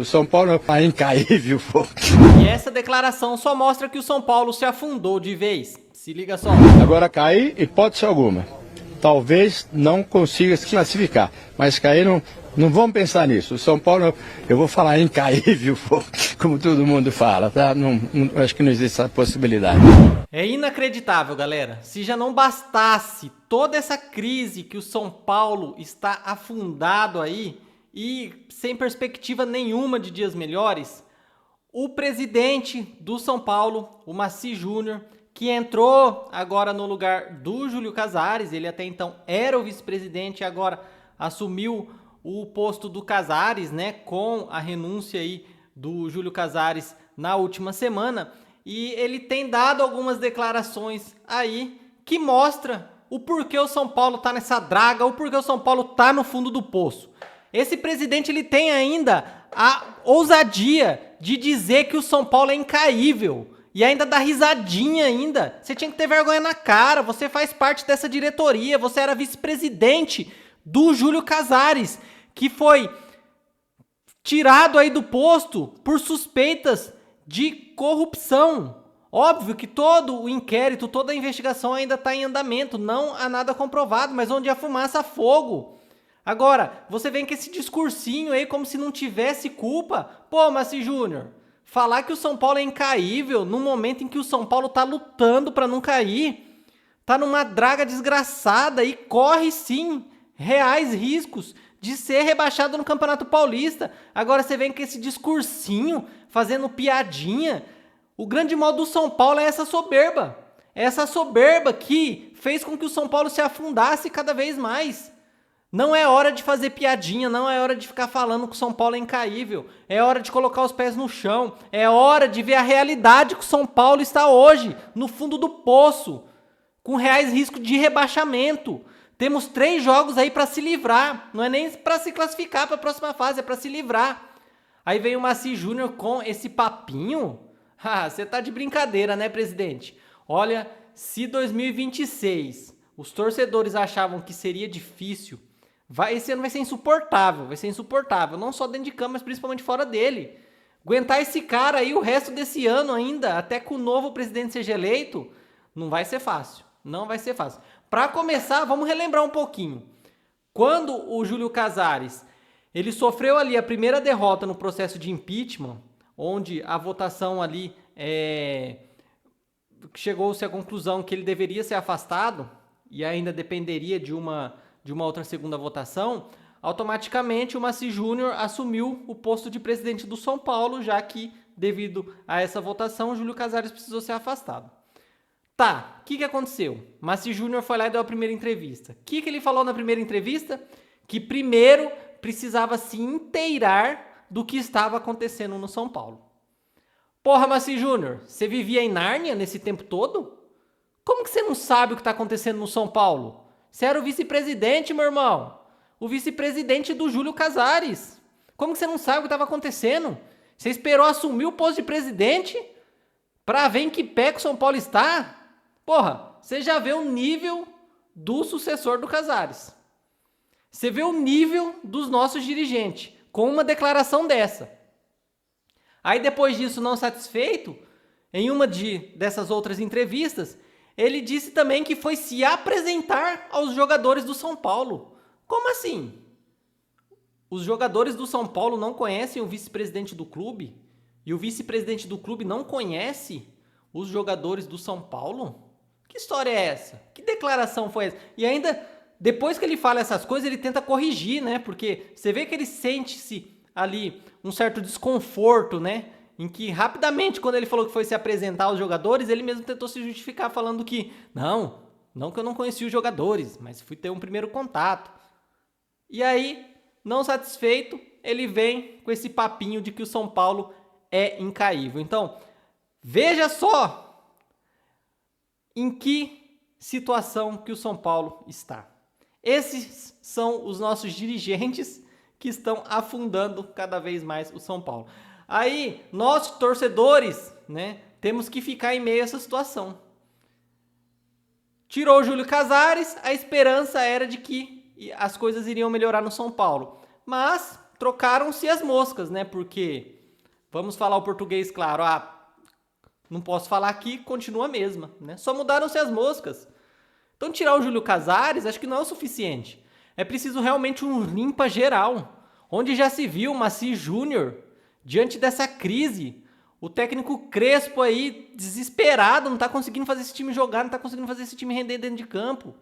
O São Paulo é incaível, pô. E essa declaração só mostra que o São Paulo se afundou de vez. Se liga só. Agora cair, hipótese alguma. Talvez não consiga se classificar, mas cair não vamos pensar nisso. O São Paulo, eu vou falar incaível, pô, como todo mundo fala, tá? Acho que não existe essa possibilidade. É inacreditável, galera. Se já não bastasse toda essa crise que o São Paulo está afundado aí e sem perspectiva nenhuma de dias melhores, o presidente do São Paulo, o Massi Júnior, que entrou agora no lugar do Júlio Casares, ele até então era o vice-presidente e agora assumiu o posto do Casares, né, com a renúncia aí do Júlio Casares na última semana, e ele tem dado algumas declarações aí que mostra o porquê o São Paulo tá nessa draga, o porquê o São Paulo tá no fundo do poço. Esse presidente, ele tem ainda a ousadia de dizer que o São Paulo é incaível e ainda dá risadinha ainda. Você tinha que ter vergonha na cara, você faz parte dessa diretoria, você era vice-presidente do Júlio Casares, que foi tirado aí do posto por suspeitas de corrupção. Óbvio que todo o inquérito, toda a investigação ainda está em andamento, não há nada comprovado, mas onde há fumaça, há fogo. Agora, você vem com esse discursinho aí como se não tivesse culpa. Pô, Massi Júnior, falar que o São Paulo é incaível no momento em que o São Paulo tá lutando para não cair, tá numa draga desgraçada e corre sim reais riscos de ser rebaixado no Campeonato Paulista. Agora você vem com esse discursinho, fazendo piadinha. O grande mal do São Paulo é essa soberba. É essa soberba que fez com que o São Paulo se afundasse cada vez mais. Não é hora de fazer piadinha, não é hora de ficar falando que o São Paulo é incaível. É hora de colocar os pés no chão. É hora de ver a realidade que o São Paulo está hoje, no fundo do poço, com reais riscos de rebaixamento. Temos 3 jogos aí para se livrar. Não é nem para se classificar para a próxima fase, é para se livrar. Aí vem o Massi Júnior com esse papinho. Ah, você tá de brincadeira, né, presidente? Olha, se 2026 os torcedores achavam que seria difícil, esse ano vai ser insuportável, não só dentro de campo, mas principalmente fora dele. Aguentar esse cara aí o resto desse ano ainda, até que o novo presidente seja eleito, não vai ser fácil, não vai ser fácil. Para começar, vamos relembrar um pouquinho. Quando o Júlio Casares, ele sofreu ali a primeira derrota no processo de impeachment, onde a votação ali chegou-se à conclusão que ele deveria ser afastado e ainda dependeria de uma outra segunda votação, automaticamente o Massi Júnior assumiu o posto de presidente do São Paulo, já que, devido a essa votação, o Júlio Casares precisou ser afastado. Tá, o que aconteceu? Massi Júnior foi lá e deu a primeira entrevista. O que ele falou na primeira entrevista? Que primeiro precisava se inteirar do que estava acontecendo no São Paulo. Porra, Massi Júnior, você vivia em Nárnia nesse tempo todo? Como que você não sabe o que está acontecendo no São Paulo? Você era o vice-presidente, meu irmão. O vice-presidente do Júlio Casares. Como que você não sabe o que estava acontecendo? Você esperou assumir o posto de presidente para ver em que pé que o São Paulo está? Porra, você já vê o nível do sucessor do Casares. Você vê o nível dos nossos dirigentes com uma declaração dessa. Aí depois disso, não satisfeito, em uma dessas outras entrevistas, ele disse também que foi se apresentar aos jogadores do São Paulo. Como assim? Os jogadores do São Paulo não conhecem o vice-presidente do clube? E o vice-presidente do clube não conhece os jogadores do São Paulo? Que história é essa? Que declaração foi essa? E ainda, depois que ele fala essas coisas, ele tenta corrigir, né? Porque você vê que ele sente-se ali um certo desconforto, né? Em que rapidamente, quando ele falou que foi se apresentar aos jogadores, ele mesmo tentou se justificar falando que não que eu não conhecia os jogadores, mas fui ter um primeiro contato. E aí, não satisfeito, ele vem com esse papinho de que o São Paulo é incaível. Então, veja só em que situação que o São Paulo está. Esses são os nossos dirigentes que estão afundando cada vez mais o São Paulo. Aí, nós, torcedores, né, temos que ficar em meio a essa situação. Tirou o Júlio Casares, a esperança era de que as coisas iriam melhorar no São Paulo. Mas trocaram-se as moscas, né? Porque, vamos falar o português claro, não posso falar aqui, continua a mesma, né? Só mudaram-se as moscas. Então tirar o Júlio Casares acho que não é o suficiente. É preciso realmente um limpa geral, onde já se viu o Maci Júnior, diante dessa crise, o técnico Crespo aí, desesperado, não tá conseguindo fazer esse time jogar, não tá conseguindo fazer esse time render dentro de campo.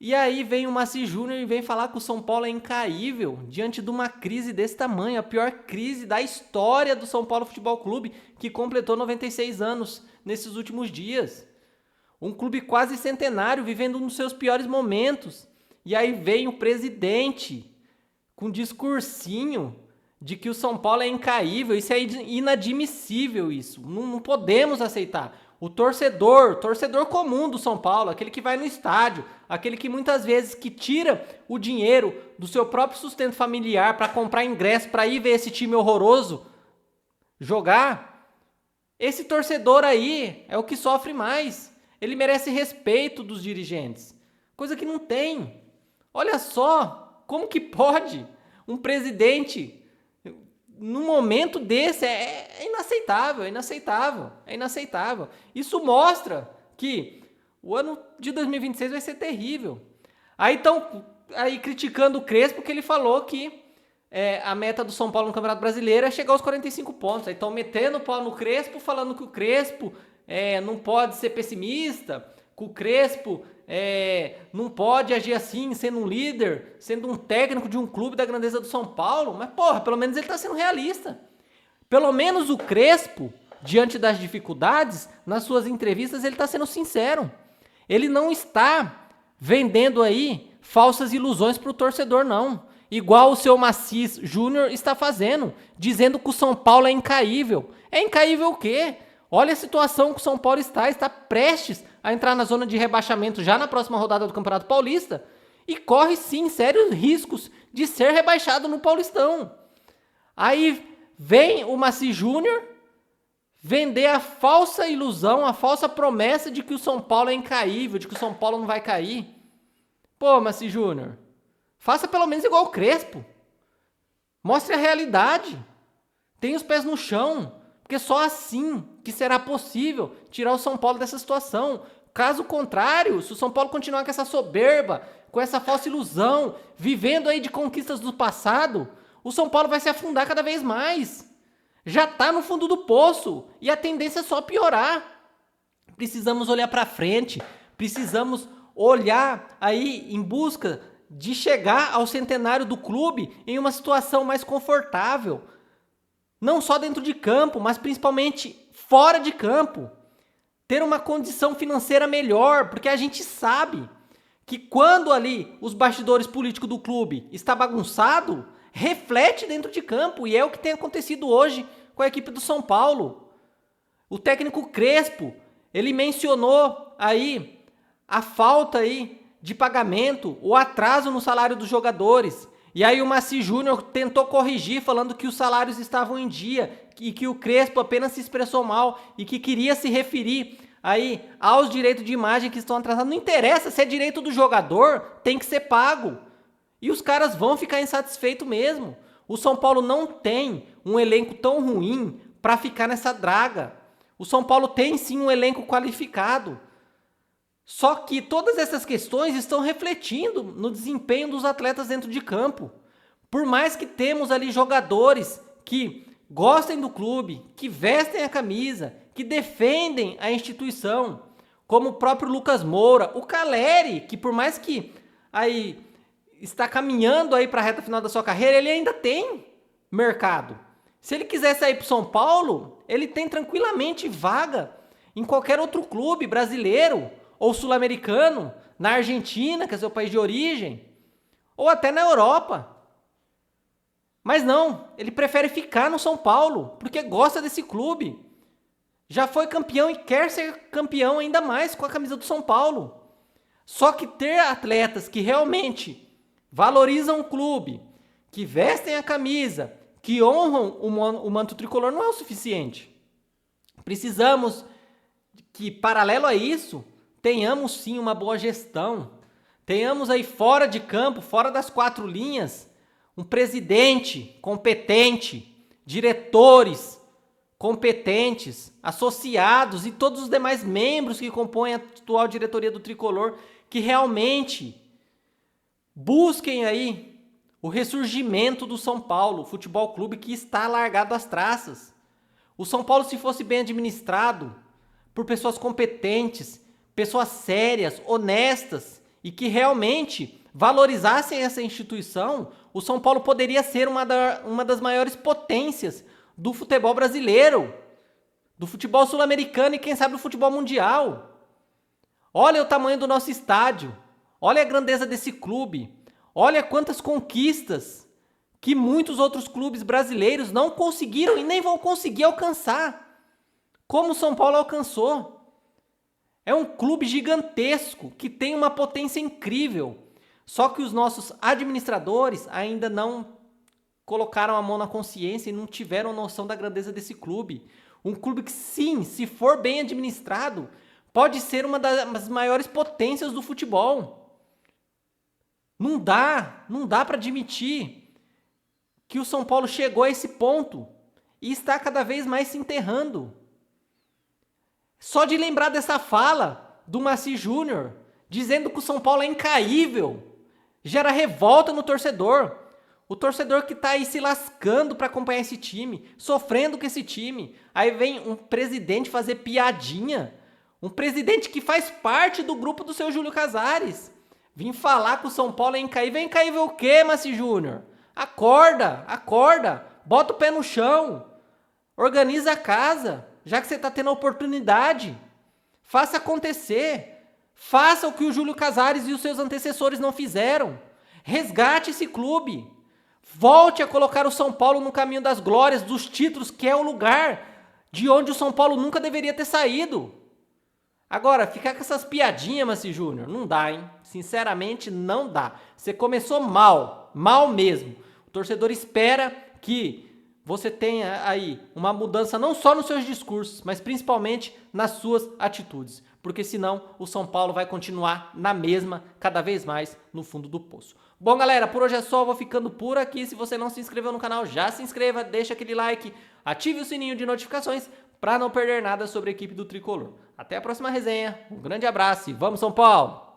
E aí vem o Maci Júnior e vem falar que o São Paulo é incaível diante de uma crise desse tamanho, a pior crise da história do São Paulo Futebol Clube, que completou 96 anos nesses últimos dias. Um clube quase centenário, vivendo um dos seus piores momentos. E aí vem o presidente com um discursinho de que o São Paulo é incaível. Isso é inadmissível, isso. Não podemos aceitar. O torcedor comum do São Paulo, aquele que vai no estádio, aquele que muitas vezes que tira o dinheiro do seu próprio sustento familiar para comprar ingresso para ir ver esse time horroroso jogar, esse torcedor aí é o que sofre mais. Ele merece respeito dos dirigentes, coisa que não tem. Olha só, como que pode um presidente, num momento desse, é inaceitável. Isso mostra que o ano de 2026 vai ser terrível. Aí estão criticando o Crespo, que ele falou que a meta do São Paulo no Campeonato Brasileiro é chegar aos 45 pontos. Aí estão metendo o pau no Crespo, falando que o Crespo não pode ser pessimista, que o Crespo não pode agir assim, sendo um líder, sendo um técnico de um clube da grandeza do São Paulo. Mas, porra, pelo menos ele está sendo realista. Pelo menos o Crespo, diante das dificuldades, nas suas entrevistas, ele está sendo sincero. Ele não está vendendo aí falsas ilusões para o torcedor, não. Igual o seu Maci Júnior está fazendo, dizendo que o São Paulo é incaível. É incaível o quê? Olha a situação que o São Paulo está prestes a entrar na zona de rebaixamento já na próxima rodada do Campeonato Paulista e corre sim sérios riscos de ser rebaixado no Paulistão. Aí vem o Maci Júnior vender a falsa ilusão, a falsa promessa de que o São Paulo é incaível, de que o São Paulo não vai cair. Pô, Maci Júnior, faça pelo menos igual o Crespo. Mostre a realidade. Tenha os pés no chão. Porque só assim que será possível tirar o São Paulo dessa situação. Caso contrário, se o São Paulo continuar com essa soberba, com essa falsa ilusão, vivendo aí de conquistas do passado, o São Paulo vai se afundar cada vez mais. Já está no fundo do poço e a tendência é só piorar. Precisamos olhar para frente, precisamos olhar aí em busca de chegar ao centenário do clube em uma situação mais confortável. Não só dentro de campo, mas principalmente fora de campo. Ter uma condição financeira melhor, porque a gente sabe que quando ali os bastidores políticos do clube está bagunçado, reflete dentro de campo, e é o que tem acontecido hoje com a equipe do São Paulo. O técnico Crespo, ele mencionou aí a falta aí de pagamento, o atraso no salário dos jogadores. E aí o Maci Júnior tentou corrigir, falando que os salários estavam em dia e que o Crespo apenas se expressou mal e que queria se referir aí aos direitos de imagem que estão atrasados. Não interessa, se é direito do jogador, tem que ser pago. E os caras vão ficar insatisfeitos mesmo. O São Paulo não tem um elenco tão ruim para ficar nessa draga. O São Paulo tem sim um elenco qualificado. Só que todas essas questões estão refletindo no desempenho dos atletas dentro de campo. Por mais que temos ali jogadores que gostem do clube, que vestem a camisa, que defendem a instituição, como o próprio Lucas Moura, o Caleri, que por mais que aí está caminhando aí para a reta final da sua carreira, ele ainda tem mercado. Se ele quiser sair para o São Paulo, ele tem tranquilamente vaga em qualquer outro clube brasileiro ou sul-americano, na Argentina, que é seu país de origem, ou até na Europa. Mas não, ele prefere ficar no São Paulo, porque gosta desse clube. Já foi campeão e quer ser campeão ainda mais com a camisa do São Paulo. Só que ter atletas que realmente valorizam o clube, que vestem a camisa, que honram o manto tricolor não é o suficiente. Precisamos que, paralelo a isso, tenhamos sim uma boa gestão. Tenhamos aí fora de campo, fora das quatro linhas, um presidente competente, diretores competentes, associados e todos os demais membros que compõem a atual diretoria do Tricolor que realmente busquem aí o ressurgimento do São Paulo Futebol Clube, que está largado às traças. O São Paulo, se fosse bem administrado por pessoas competentes, pessoas sérias, honestas e que realmente valorizassem essa instituição, o São Paulo poderia ser uma das maiores potências do futebol brasileiro, do futebol sul-americano e quem sabe do futebol mundial. Olha o tamanho do nosso estádio, olha a grandeza desse clube, olha quantas conquistas que muitos outros clubes brasileiros não conseguiram e nem vão conseguir alcançar, como o São Paulo alcançou. É um clube gigantesco que tem uma potência incrível, só que os nossos administradores ainda não colocaram a mão na consciência e não tiveram noção da grandeza desse clube. Um clube que, sim, se for bem administrado, pode ser uma das maiores potências do futebol. Não dá para admitir que o São Paulo chegou a esse ponto e está cada vez mais se enterrando. Só de lembrar dessa fala do Maci Júnior, dizendo que o São Paulo é incaível, gera revolta no torcedor. O torcedor que está aí se lascando para acompanhar esse time, sofrendo com esse time. Aí vem um presidente fazer piadinha, um presidente que faz parte do grupo do seu Júlio Casares. Vim falar que o São Paulo é incaível. É incaível o quê, Maci Júnior? Acorda, bota o pé no chão, organiza a casa, já que você está tendo a oportunidade. Faça acontecer, faça o que o Júlio Casares e os seus antecessores não fizeram. Resgate esse clube, volte a colocar o São Paulo no caminho das glórias, dos títulos, que é o lugar de onde o São Paulo nunca deveria ter saído. Agora, ficar com essas piadinhas, Maci Júnior, não dá, hein? Sinceramente, não dá. Você começou mal mesmo. O torcedor espera que você tenha aí uma mudança não só nos seus discursos, mas principalmente nas suas atitudes. Porque senão o São Paulo vai continuar na mesma, cada vez mais no fundo do poço. Bom, galera, por hoje é só, eu vou ficando por aqui. Se você não se inscreveu no canal, já se inscreva, deixa aquele like, ative o sininho de notificações para não perder nada sobre a equipe do Tricolor. Até a próxima resenha, um grande abraço e vamos São Paulo!